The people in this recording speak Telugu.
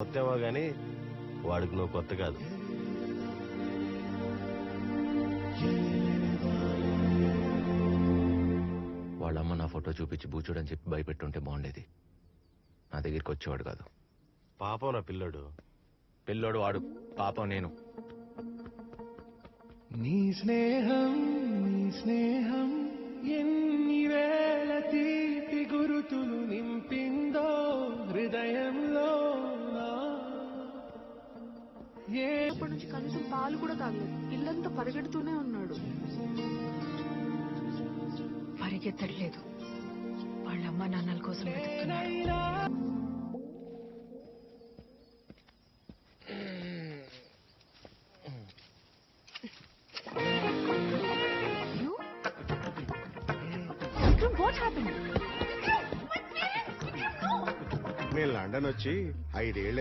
కొత్తేమో గాని వాడికి నువ్వు కొత్త కాదు. వాళ్ళమ్మ నా ఫోటో చూపించి బూచుడని చెప్పి భయపెట్టుంటే బాగుండేది. నా దగ్గరికి వచ్చేవాడు కాదు. పాపం నా పిల్లడు. పిల్లోడు వాడు, పాపం నేను. నీ స్నేహం ఎన్ని వేల తీపి గురుతులు నింపిందో హృదయంలో. అప్పటి నుంచి కనీసం పాలు కూడా తాగలేదు. ఇల్లంతా పరిగెడుతూనే ఉన్నాడు. పరిగెత్తట్లేదు, వాళ్ళ అమ్మ నాన్నల కోసం వెతుకుతున్నాడు. నేను లండన్ వచ్చి 5 ఏళ్ళు